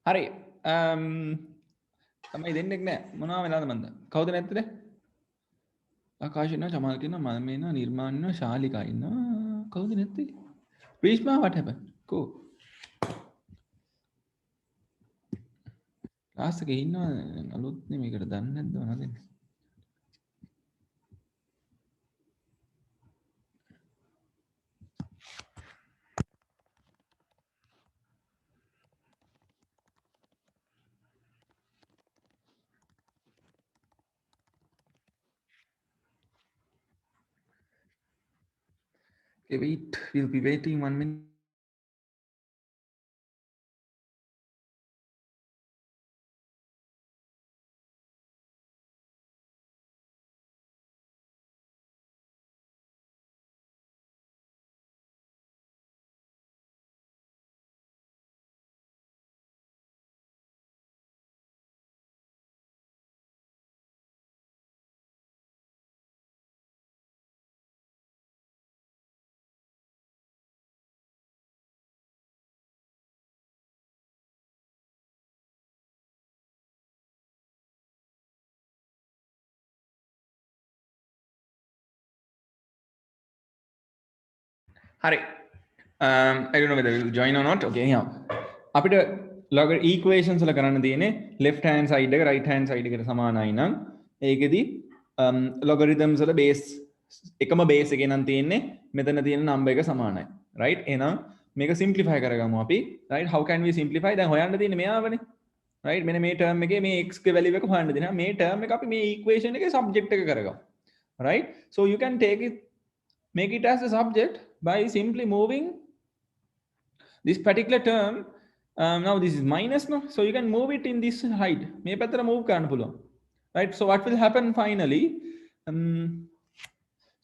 හරි තමයි දෙන්නෙක් නෑ මොනවා වෙලාද මන්ද කවුද නැත්තද ආකාශ ඉන්නවා චමාල් ඉන්නවා මම ඉන්නවා නිර්මාණ ඉන්නවා ශාලිකා ඉන්නවා කවුද නැත්තේ ප්‍රීෂ්මා what happened cool ක්ලාස් එකේ ඉන්නවා අලුත් නේ මේකට දන්නේ නැද්ද මොනවද okay wait we'll be waiting 1 minute හරි I don't know whether we'll join or not okay anyhow අපිට log equations වල කරන්න තියෙන්නේ left hand side එක right hand side එකට සමානයි නම් ඒකෙදි logarithms වල base එකම base එකේ නම් තියෙන්නේ මෙතන තියෙන number එක සමානයි right එහෙනම් මේක simplify කරගමු අපි right how can we simplify දැන් හොයන්න තියෙන්නේ මෙයාවනේ right මෙන්න මේ term එකේ මේ x ගේ value එක හොයන්න දෙනවා මේ term එක අපි මේ equation එකේ subject එක කරගමු right so you can make it as a subject by simply moving this particular term now this is minus no so you can move it in this side මේ පැත්තට move කරන්න පුළුවන් right so what will happen finally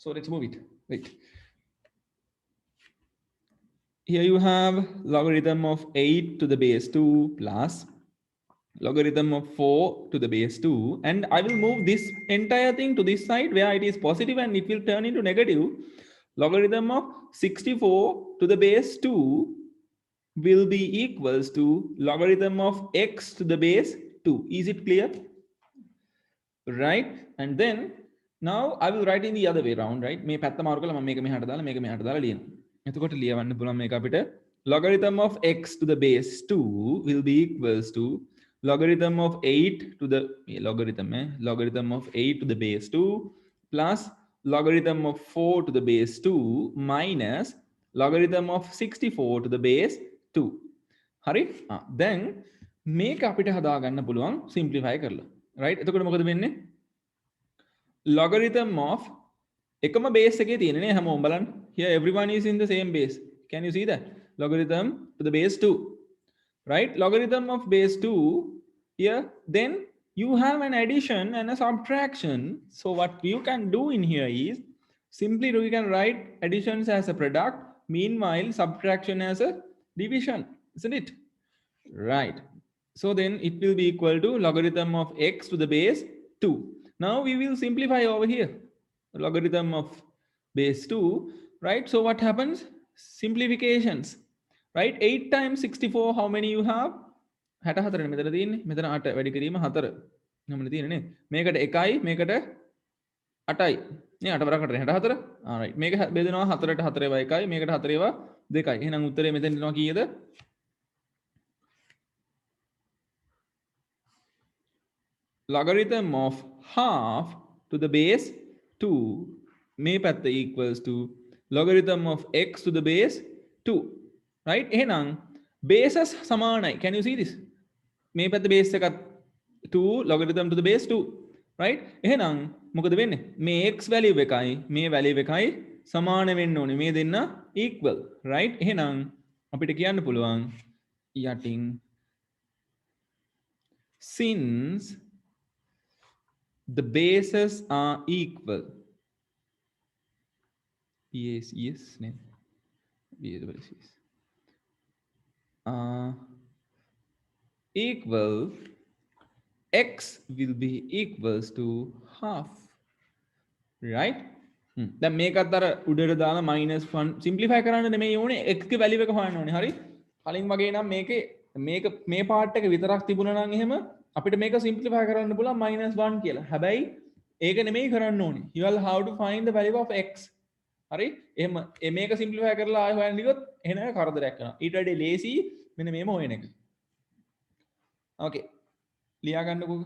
so let's move it wait here you have logarithm of 8 to the base 2 plus logarithm of 4 to the base 2 and I will move this entire thing to this side where it is positive and it will turn into negative logarithm of 64 to the base 2 will be equals to logarithm of x to the base 2 is it clear right and then now I will write in the other way around right මේ පැත්ත මාරු කරලා මම මේක මෙහාට දාලා මේක මෙහාට දාලා ලියනවා එතකොට ලියවන්න පුළුවන් මේක අපිට logarithm of x to the base 2 will be equals to logarithm of 8 to the logarithm of 8 to the base 2 plus logarithm of 4 to the base 2 minus logarithm of 64 to the base 2 හරි then මේක අපිට හදා ගන්න පුළුවන් simplify කරලා right එතකොට මොකද වෙන්නේ logarithm of එකම base එකේ තියෙනනේ හැමෝම බලන්න here everyone is in the same base can you see that logarithm to the base 2 right logarithm of base 2 here then you have an addition and a subtraction so what you can do in here is simply you can write additions as a product meanwhile subtraction as a division isn't it right so then it will be equal to logarithm of x to the base 2 now we will simplify over here logarithm of base 2 right so what happens simplifications right 8 times 64 how many you have 64 නේ මෙතන තියෙන්නේ මෙතන 8 වැඩි කිරීම 4 නමනේ තියෙන්නේ නේ මේකට 1යි මේකට 8යි නේ 8 වරකට 64 right මේක බෙදෙනවා 4ට 4 ඒවා 1යි මේකට 4 ඒවා 2යි එහෙනම් උත්තරේ මෙතෙන් දෙනවා කීයද logarithm of half to the base 2 මේ පැත්ත equals to logarithm of x to the base 2 right එහෙනම් bases සමානයි can you see this මේ පැත්ත base එකත් 2 logarithm to the base 2 right එහෙනම් මොකද වෙන්නේ මේ x value එකයි මේ value එකයි සමාන වෙන්න ඕනේ මේ දෙන්න equal right එහෙනම් අපිට කියන්න පුළුවන් යටින් since the bases are equal yes equal x will be equals to half right දැන් මේකත් අර උඩට දාලා -1 සිම්ප්ලිෆයි කරන්න නෙමෙයි ඕනේ x ගේ වැලියු එක හොයන්න ඕනේ හරි කලින් වගේ නම් මේකේ මේ පාර්ට් එක විතරක් තිබුණා නම් එහෙම අපිට මේක සිම්ප්ලිෆයි කරන්න පුළුවන් -1 කියලා. හැබැයි ඒක නෙමෙයි කරන්න ඕනේ. You will have to find the value of x. හරි? එහෙම මේක සිම්ප්ලිෆයි කරලා ආයෙ හොයන්න ගියොත් එහෙනම් කරදරයක් වෙනවා. ඊට වඩා ලේසි මෙන්න මේම හොයන එක. ඕකේ. ලියා ගන්නකෝ.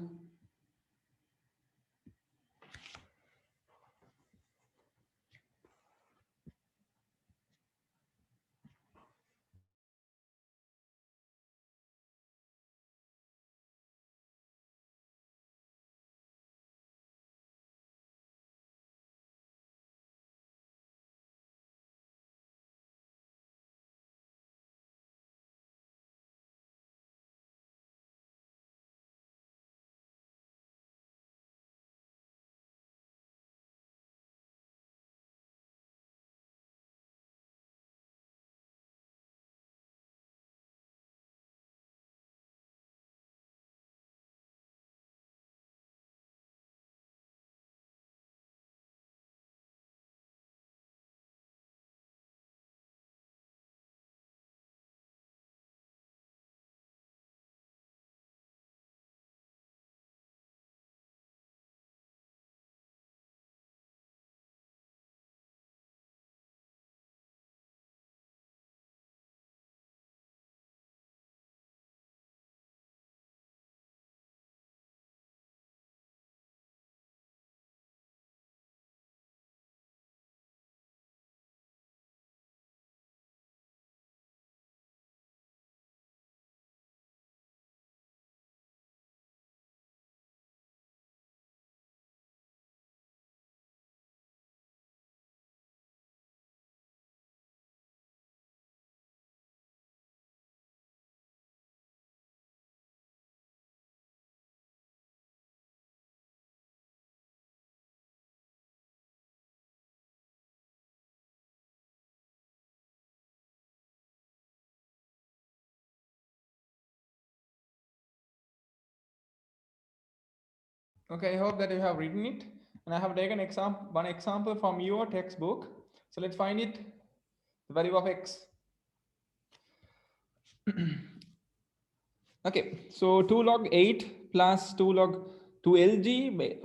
Okay, I hope that you have written it. And I have taken one example from your textbook. So let's find it, the value of x. Okay, so 2 log 8 plus 2 log 2 lg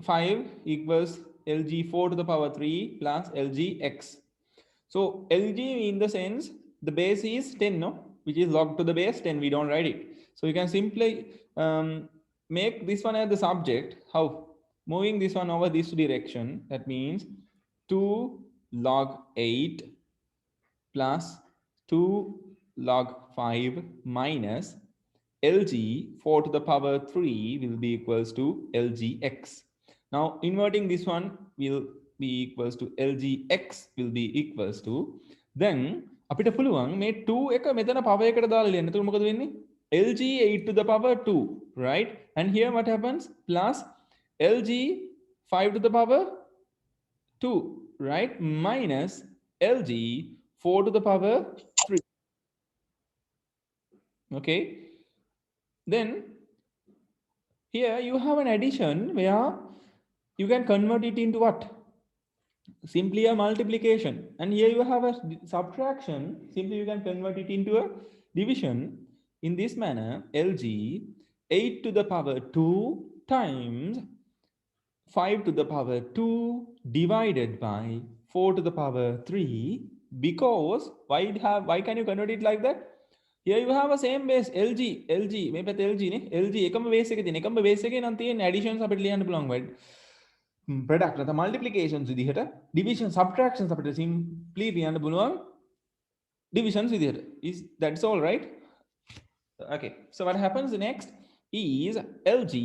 5 equals lg 4 to the power 3 plus lg x. So lg in the sense the base is 10, no? Which is log to the base 10. We don't write it. So you can simply make this one as the subject. How? Moving this one over this direction. That means 2 log 8 plus 2 log 5 minus lg 4 to the power 3 will be equals to lgx. Now inverting this one will be equals to lgx will be equals to, then අපිට පුළුවන් මේ 2 එක මෙතන power එකට දාලා ලියන්න. එතකොට මොකද වෙන්නේ? lg 8 to the power 2, right? And here what happens? Plus lg 5 to the power 2, right? Minus lg 4 to the power 3. Okay, then here you have an addition where you can convert it into what? Simply a multiplication. And here you have a subtraction. Simply you can convert it into a division. In this manner, lg 8 to the power 2 times 5 to the power 2 divided by 4 to the power 3. Because why can you convert it like that? Here you have a same base lg මේ පැත්ත lg නේ, lg එකම base එකේ තියෙන, එකම base එකේ නම් තියෙන additions අපිට ලියන්න පුළුවන් වෙයි. Product නැත්නම් multiplications විදිහට, division subtractions අපිට simply ලියන්න පුළුවන් divisions විදිහට. Is that's all right? Okay, so what happens next is lg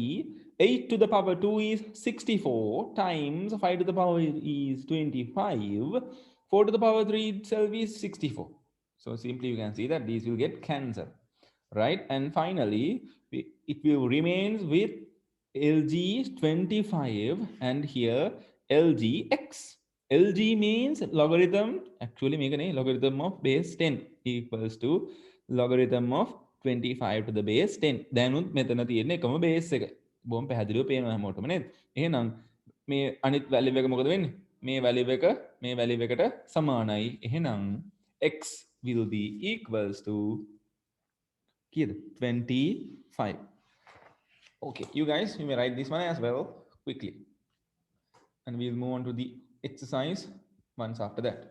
8 to the power 2 is 64 times 5 to the power is 25, 4 to the power 3 itself is 64. So simply you can see that these will get cancelled, right? And finally, it will remains with lg 25 and here lgx. lg means logarithm, actually make a logarithm of base 10 equals to logarithm of 25 to the base 10. දැනුත් මෙතන තියෙන එකම base එක. බොහොම පැහැදිලිව පේනවා හැමෝටම නේද? එහෙනම් මේ අනිත් වැලියු එක මොකද වෙන්නේ? මේ වැලියු එක මේ වැලියු එකට සමානයි. එහෙනම් x will be equals to 25. Okay, you guys, you may write this one as well quickly. And we'll move on to the exercise once after that.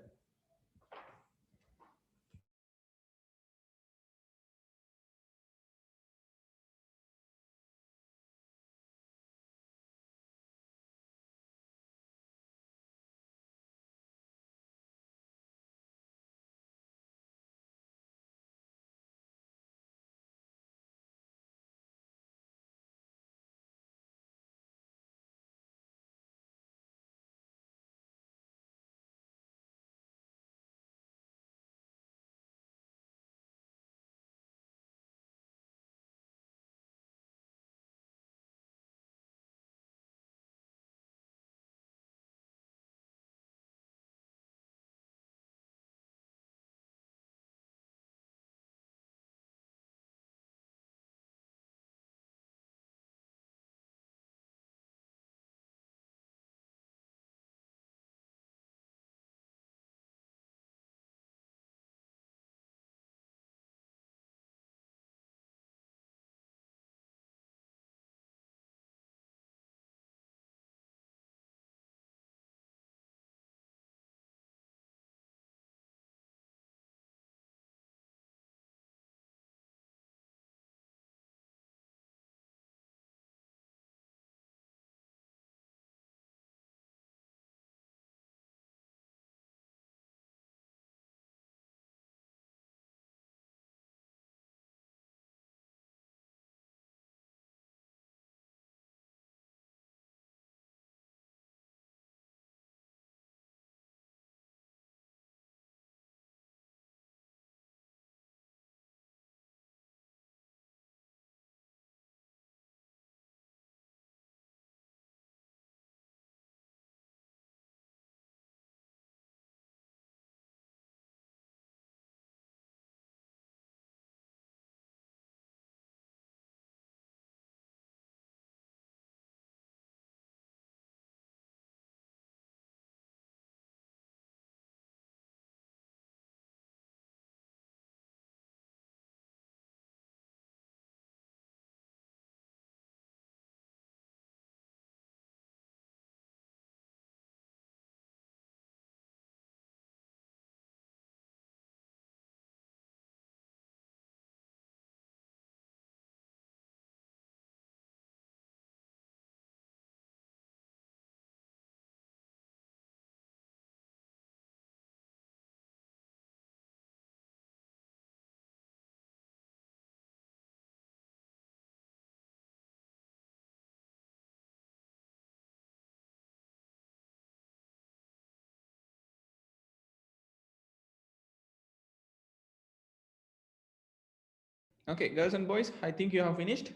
Okay, girls and boys, I think you have finished.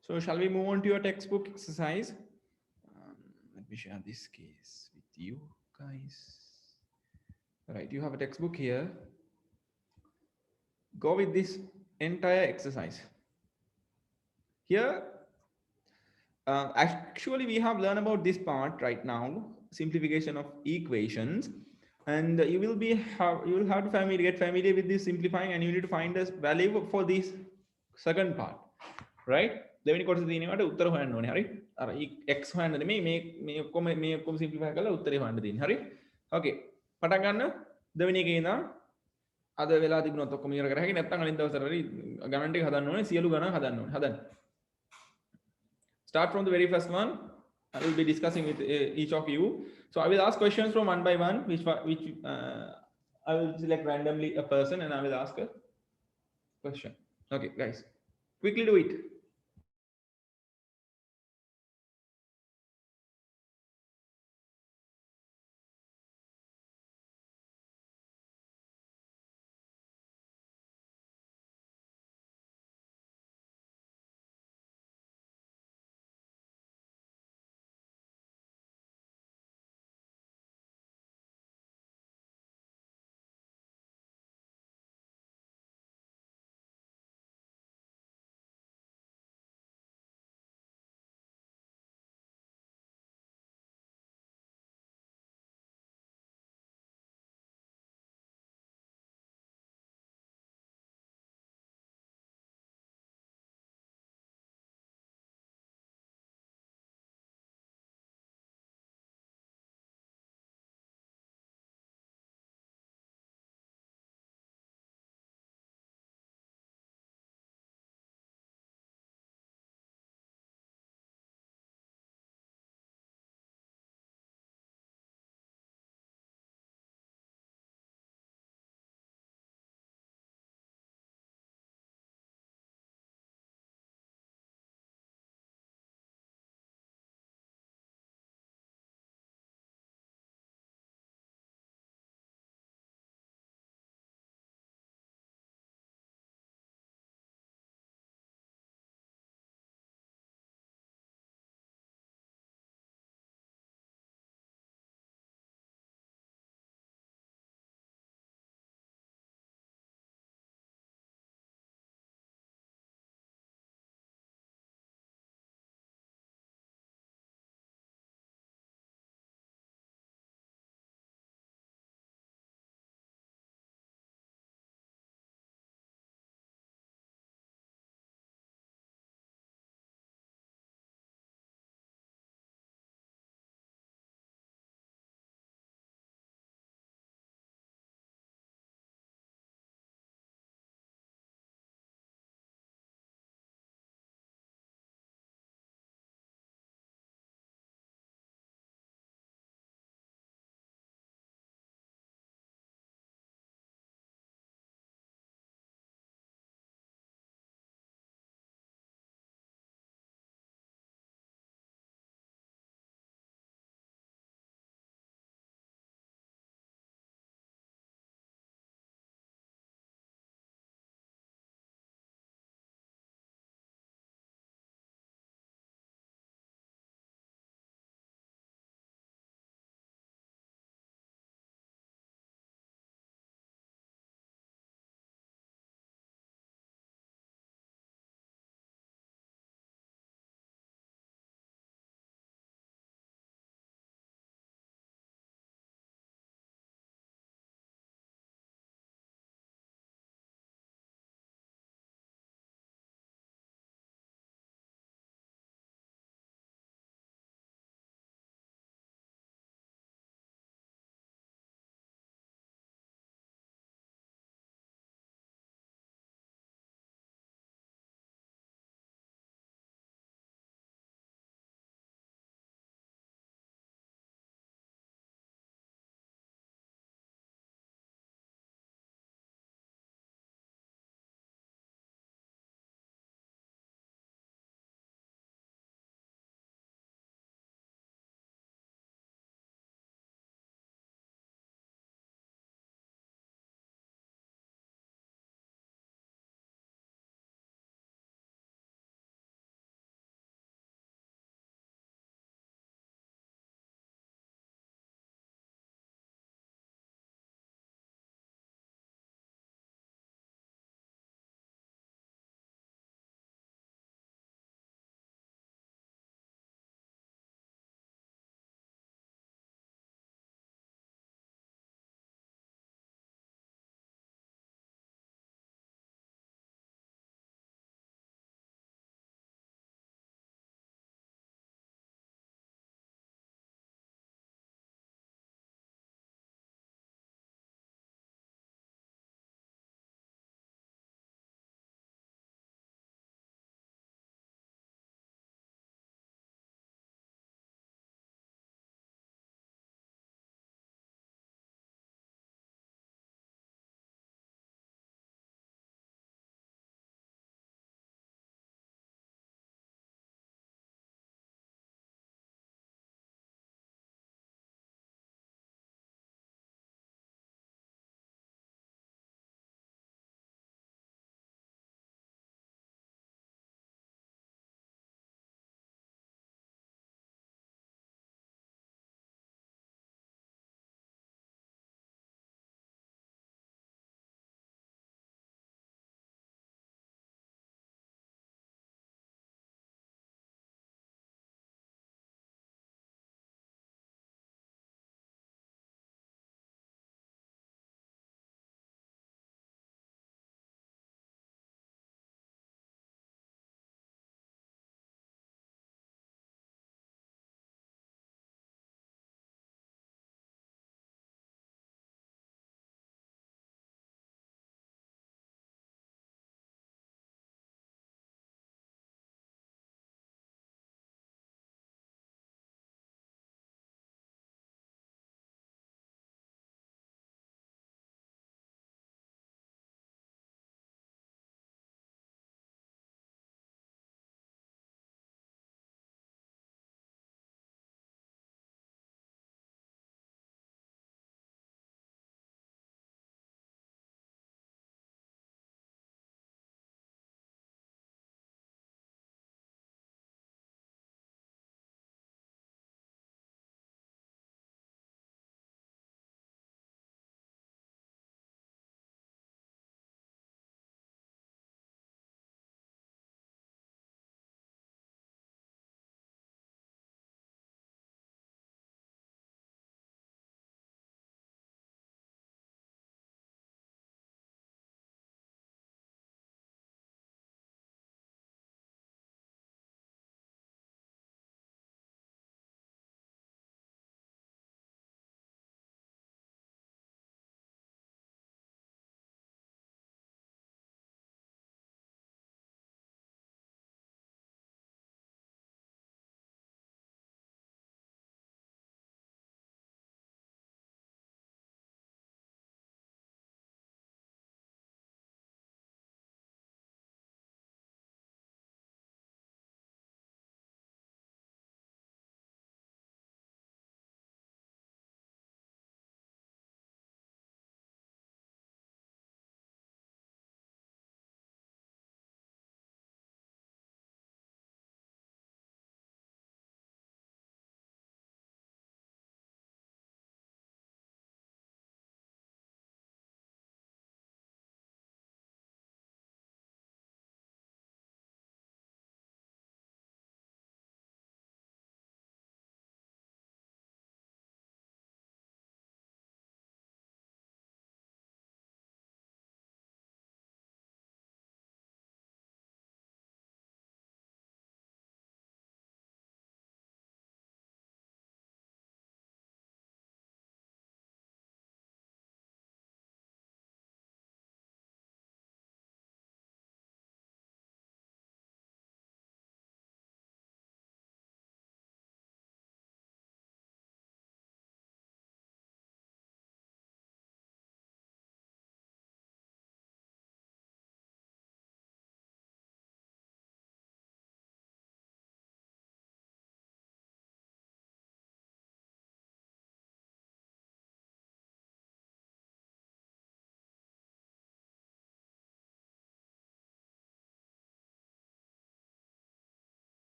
So shall we move on to your textbook exercise? Let me share this case with you guys. Right, you have a textbook here. Go with this entire exercise. Here, actually, we have learned about this part right now, simplification of equations. And you will have to get familiar with this simplifying, and you need to find a value for this second part, right? දෙවෙනි කොටස තියෙනවාට උත්තර හොයන්න ඕනේ. හරි? අර x හොයන්න නෙමෙයි මේ ඔක්කොම සිම්ප්ලිෆයි කරලා උත්තරේ හොයන්න තියෙන්නේ. හරි? ඕකේ. පටන් ගන්න දෙවෙනි එකේ ඉඳන් අද වෙලා තිබුණොත් ඔක්කොම ඉවර කර හැකි. නැත්නම් අනිත් දවසට හරි ගණන් ටික හදන්න ඕනේ. සියලු ගණන් හදන්න ඕනේ. හදන්න. Start from the very first one. I will be discussing with each of you. So I will ask questions from one by one, which I will select randomly a person and I will ask a question. Okay, guys, quickly do it.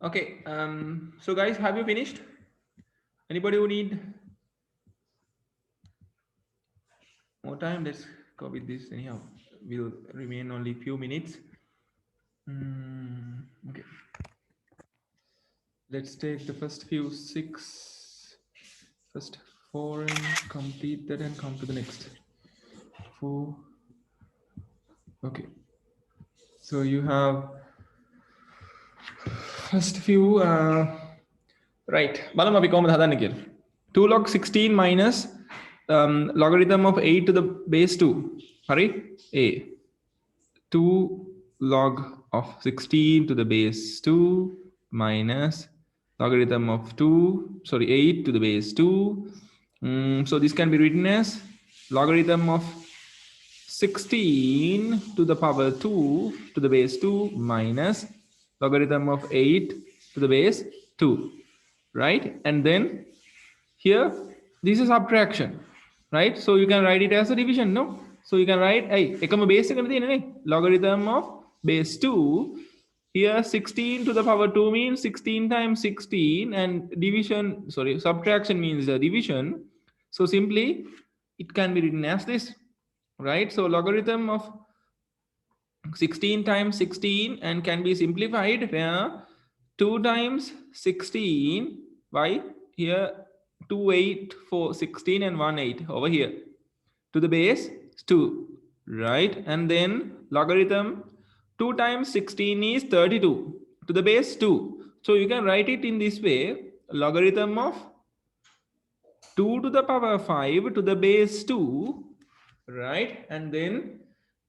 Okay, so guys, have you finished? Anybody who need more time? Let's go with this. Anyhow, we'll remain only few minutes. Okay, let's take the first first 4 and complete that and come to the next 4. Okay, so you have first few right. බලමු අපි කොහොමද හදන්නේ කියලා. 2 log 16 minus logarithm of 8 to the base 2. Hurry. A 2 log of 16 to the base 2 minus logarithm of 8 to the base 2. So this can be written as logarithm of 16 to the power 2 to the base 2 minus logarithm of 8 to the base 2, right? And then here this is subtraction, right? So you can write it as a division, no? So you can write ekama base ekama thiyenne ne, logarithm of base 2. Here 16 to the power 2 means 16 times 16, and subtraction means division. So simply it can be written as this, right? So logarithm of 16 times 16 and can be simplified where 2 times 16 by here 2 8 4 16 and 1 8 over here to the base 2, right? And then logarithm 2 times 16 is 32 to the base 2. So you can write it in this way: logarithm of 2 to the power 5 to the base 2, right? And then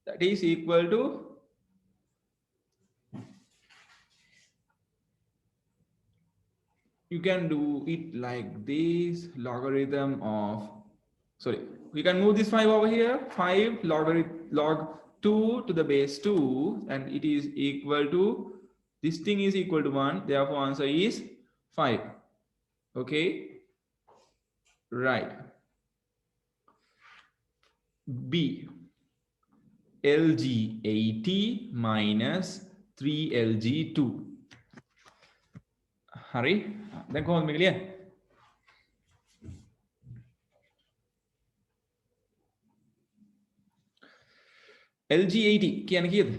that is equal to you can do it like this, logarithm of we can move this 5 over here, 5 log 2 to the base 2, and it is equal to, this thing is equal to 1, therefore answer is 5. Okay, right. B, LG80 minus 3LG2. Hurry, then කොහොමද මේක ලියන්නේ? LG80 කියන්නේ කීයද?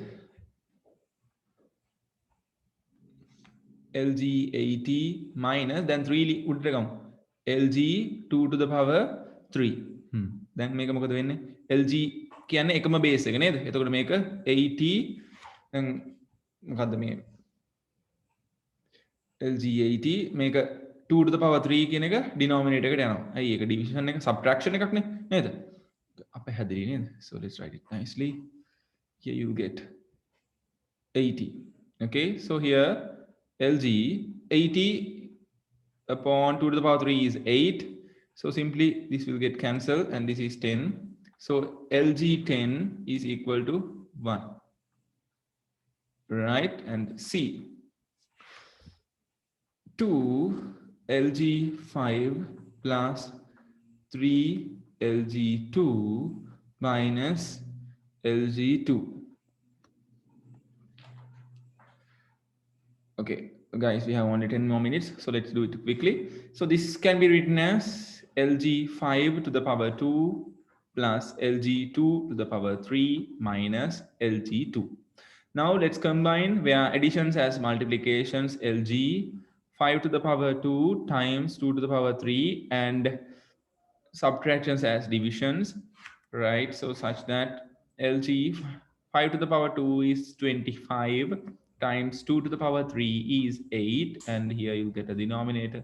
LG80 minus then 3 උඩට ගමු. LG2 to the power 3. දැන් මේක මොකද වෙන්නේ? LG කියන්නේ එකම බේස් එක නේද? එතකොට මේක 80 දැන් මොකද්ද මේ LG80 මේක 2 to the power 3 කියන එක denominator එකට යනවා. ඇයි ඒක division එක subtraction එකක් නේ නේද? අප හැදෙන්නේ නේද? So let's write it nicely. Here you get 80. Okay, so here LG 80 upon 2 to the power 3 is 8. So simply this will get cancelled and this is 10. So LG10 is equal to 1, right? And C, 2 LG5 plus 3 LG2 minus LG2. Okay, guys, we have only 10 more minutes, so let's do it quickly. So this can be written as LG5 to the power 2 plus LG2 to the power 3 minus LG2. Now let's combine where additions as multiplications, LG5 to the power 2 times 2 to the power 3, and subtractions as divisions, right? So such that LG5 to the power 2 is 25 times 2 to the power 3 is 8, and here you'll get a denominator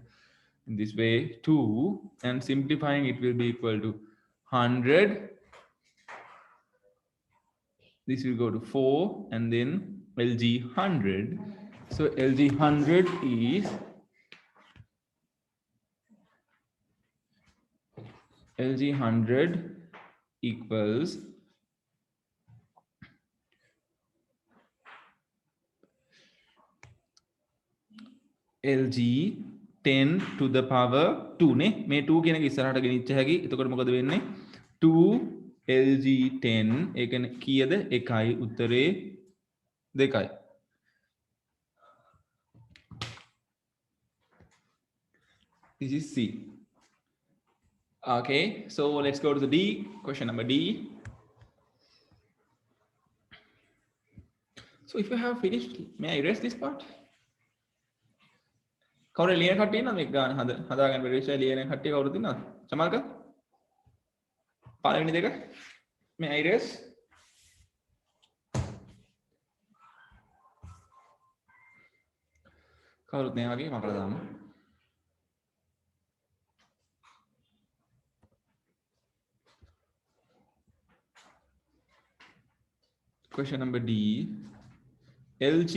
in this way 2, and simplifying it will be equal to 100. This will go to 4, and then LG100. So LG100 is LG100 equals LG10 to the power 2 නේ මේ 2 කියන එක ඉස්සරහට ගෙනිච්ච හැකි. එතකොට මොකද වෙන්නේ? 2 LG10 ඒ කියන්නේ කීයද? 1යි උත්තරේ 2යි. This is C. Okay, so let's go to the D. Question number D. So if you have finished, may I erase this part? කවුරු ලියන කට්ටිය ඉන්නවද මේක ගන්න හදාගන්න බැරි විශ්ය ලියන කට්ටිය කවුරුද ඉන්නවද? චමල්ක? පළවෙනි දෙක. May I erase? කවුරුත් නෑ වගේ මම කරලා දාන්න. Question number D. LG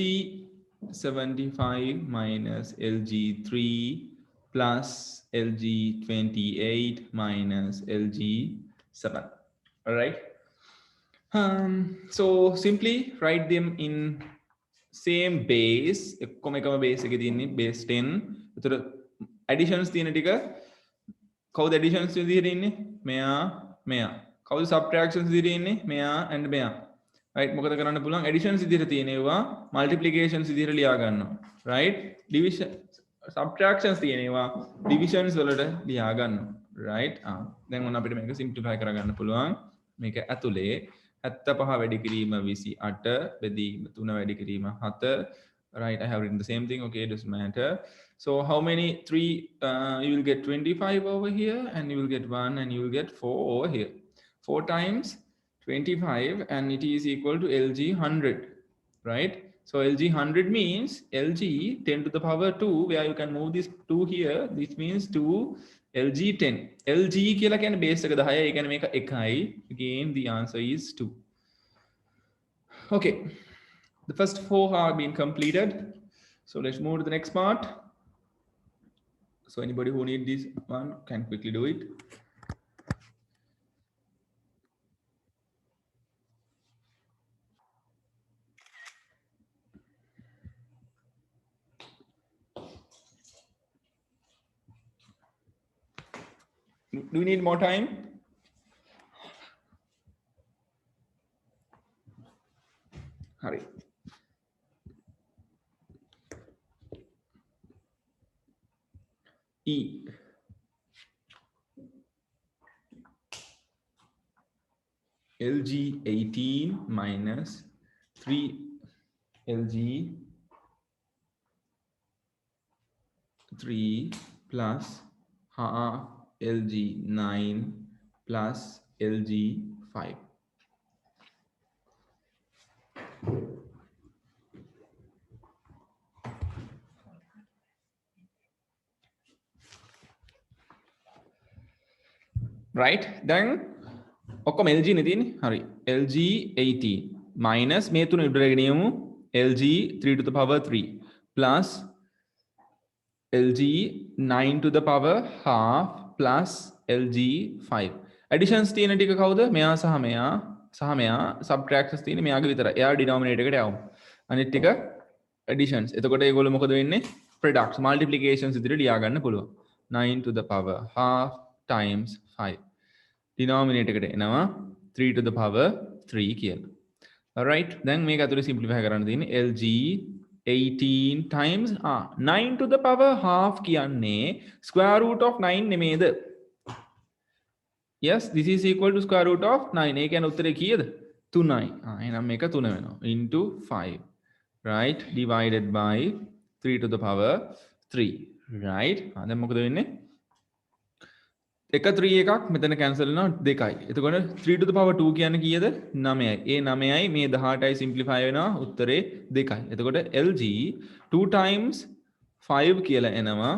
75 minus LG 3 plus LG 28 minus LG 7. All right. So simply write them in same base. එකම base එකේ තියෙන්නේ base 10. ඒතර additions තියෙන ටික කවුද additions විදිහට ඉන්නේ? මෙයා. කවුද subtractions විදිහට ඉන්නේ? මෙයා and මෙයා. right මොකද කරන්න පුළුවන් additions විදිහට තියෙනවා multiplications විදිහට ලියා ගන්නවා right division subtractions තියෙනවා divisions වලට ලියා ගන්නවා right දැන් ඔන්න අපිට මේක simplify කරගන්න පුළුවන් මේක ඇතුලේ 75 වැඩි කිරීම 28 බෙදීම 3 වැඩි කිරීම 7 right I have written the same thing okay it doesn't matter so how many 3 you will get 25 over here and you will get 1 and you will get 4 over here 4 times 25 and it is equal to LG 100 right so LG 100 means LG 10 to the power 2 where you can move this 2 here this means 2 LG 10 LG කියලා කියන්නේ base එක 10 ඒ කියන්නේ මේක 1යි again the answer is 2 okay the first 4 have been completed so let's move to the next part so anybody who need this one can quickly do it do we need more time hurry E LG 18 minus 3 LG 3 plus half LG 9 plus LG 5 right then ඔක්කොම LG නේ තියෙන්නේ හරි LG 18 minus මේ තුන ඉදරගෙන යමු LG 3 to the power 3 plus LG 9 to the power half plus LG 5 additions තියෙන ටික කවුද මෙයා සහ මෙයා subtractions තියෙන්නේ මෙයාගේ විතරයි එයා denominator එකට යවමු අනිත් ටික additions එතකොට ඒගොල්ලෝ මොකද වෙන්නේ products multiplications විදිහට ලියා ගන්න පුළුවන් 9 to the power half times 5 denominator එකට එනවා 3 to the power 3 කියලා alright then මේක අතුලේ simplify කරන්න තියෙන්නේ LG 18 times 9 to the power half කියන්නේ square root of 9 නෙමේද yes this is equal to square root of 9 ඒ කියන්නේ උත්තරේ කීයද 3යි එහෙනම් මේක 3 වෙනවා into 5 right divided by 3 to the power 3 right දැන් මොකද වෙන්නේ එක 3 එකක් මෙතන cancel වෙනවා 2යි එතකොට 3 to the power 2 කියන්නේ කීයද 9යි ඒ 9යි මේ 18යි simplify වෙනවා උත්තරේ 2යි එතකොට LG 2 times 5 කියලා එනවා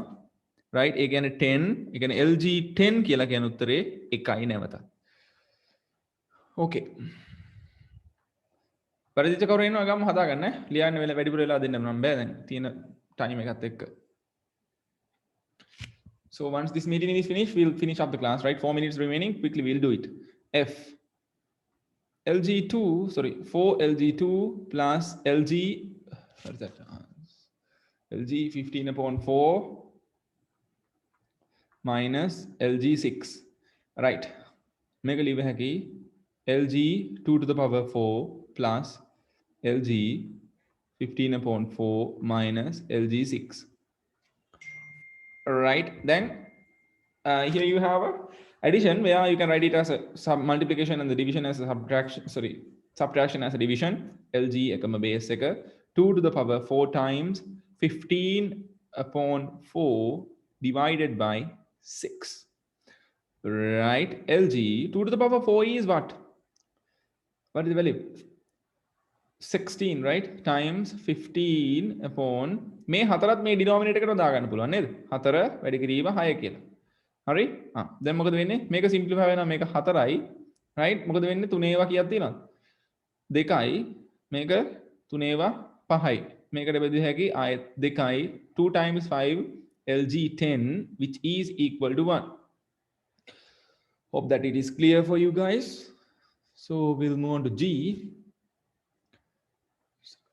right ඒ කියන්නේ 10 ඒ කියන්නේ LG 10 කියලා කියන උත්තරේ 1යි නැවත okay පරිදිත කවුරු ඉන්නව ගම හදාගන්න ලියන්න වෙලා වැඩිපුර වෙලා දෙන්න මම බෑ දැන් තියෙන ටයිම් එකත් එක්ක so once this meeting is finished we'll finish up the class right 4 minutes remaining quickly we'll do it F LG2 sorry 4 LG2 plus LG what is that LG 15 upon 4 minus LG6 right make a leave හැකි LG 2 to the power 4 plus LG 15 upon 4 minus LG6 right? Then here you have a addition where you can write it as a multiplication and the division as a subtraction as a division. LG ekama base එක 2 to the power 4 times 15 upon 4 divided by 6, right? LG 2 to the power 4 is what is the value? 16, right? Times 15 upon මේ හතරත් මේ denominator එකට දාගන්න පුළුවන් නේද? 4 වැඩි කිරීම 6 කියලා. හරි? දැන් මොකද වෙන්නේ? මේක simplify වෙනවා මේක 4යි. right? මොකද වෙන්නේ? 3 ඒවා කීයක් තියෙනවද? 2යි. මේක 3 ඒවා 5යි. මේකට බෙදිය හැකි ආයෙත් 2යි. 2 times 5 LG 10 which is equal to 1. Hope that it is clear for you guys. So we'll move on to G.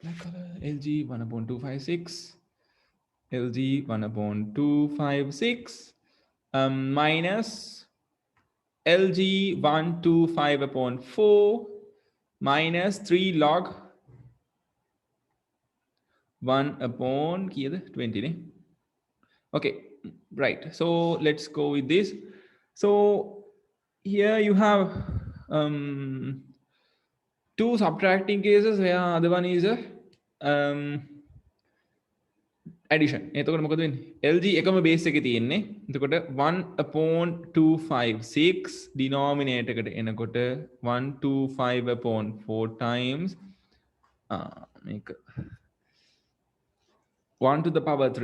Black color LG 1/256. LG 1/256 minus LG 125/4 minus 3 log 1/20. Okay, right. So let's go with this. So here you have two subtracting cases where other one is a addition. එතකොට මොකද වෙන්නේ? LG එකම base එකේ තියෙන්නේ. එතකොට 1/256 denominator එකට එනකොට 125/4 times මේක 1 to the power 3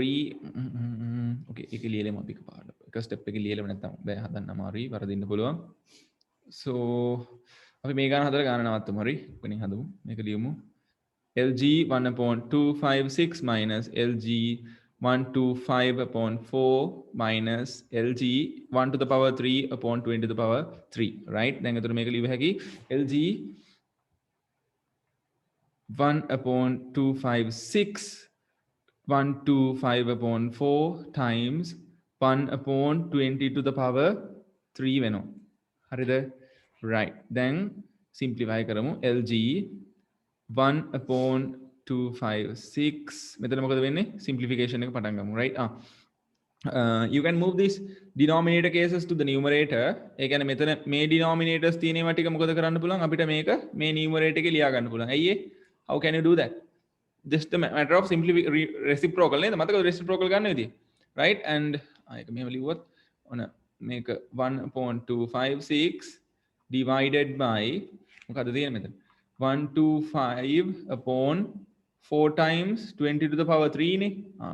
okay ඒක ලියලෙමු අපි එකපාරට. එක step එක ලියලෙමු නැත්නම් බෑ හදන්න අමාරුයි වරදින්න පුළුවන්. So අපි මේ ගාන හදලා ගාන නවත්තමු හරි. කොහෙන් හදමු? මේක ලියමු. LG 1/256 minus LG 125/4 minus LG 1 to the power 3/20 to the power 3, right? දැන් එතකොට මේක ලියව හැකි LG 1/256 125/4 times 1/20 to the power 3 වෙනවා. හරිද? right. then simplify කරමු LG 1/256 මෙතන මොකද වෙන්නේ? simplification එක පටන් ගමු, right? You can move this denominator cases to the numerator. ඒ කියන්නේ මෙතන මේ denominators තියෙනවා ටික මොකද කරන්න පුළුවන්? අපිට මේක මේ numerator එකේ ලියා ගන්න පුළුවන්. ඇයි ඒ? How can you do that? Just a matter of reciprocal නේද? මතකද reciprocal ගන්න විදිය? right? and ඒක මෙහෙම ලිව්වොත් ඔන්න මේක 1/256 divided by මොකද තියෙන්නේ මෙතන? 125/4 times 20 to the power 3 නේ.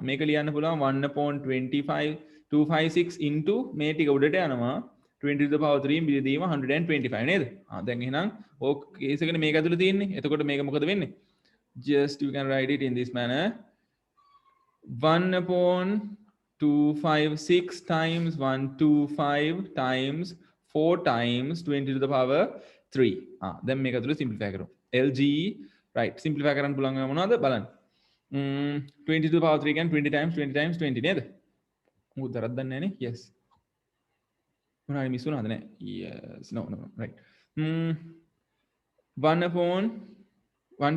මේක ලියන්න පුළුවන් 1/25 into මේ ටික උඩට යනවා 20 to the power 3 බෙදීම 125 නේද? දැන් එහෙනම් ඕක කේස් එකනේ මේක ඇතුළේ තියෙන්නේ. එතකොට මේක මොකද වෙන්නේ? Just you can write it in this manner. 1/256 times 125 times 4 times 20 to the power 3. දැන් මේක ඇතුළේ simplify කරමු. LG right simplify කරන්න පුළුවන් මොනවද බලන්න. 20 to the power 3 කියන්නේ 20 times 20 times 20 නේද? මොකද දරක් දන්නේ නැනේ. yes මොනවාරි මිස් වුණාද නැහැ? yes no right 1/1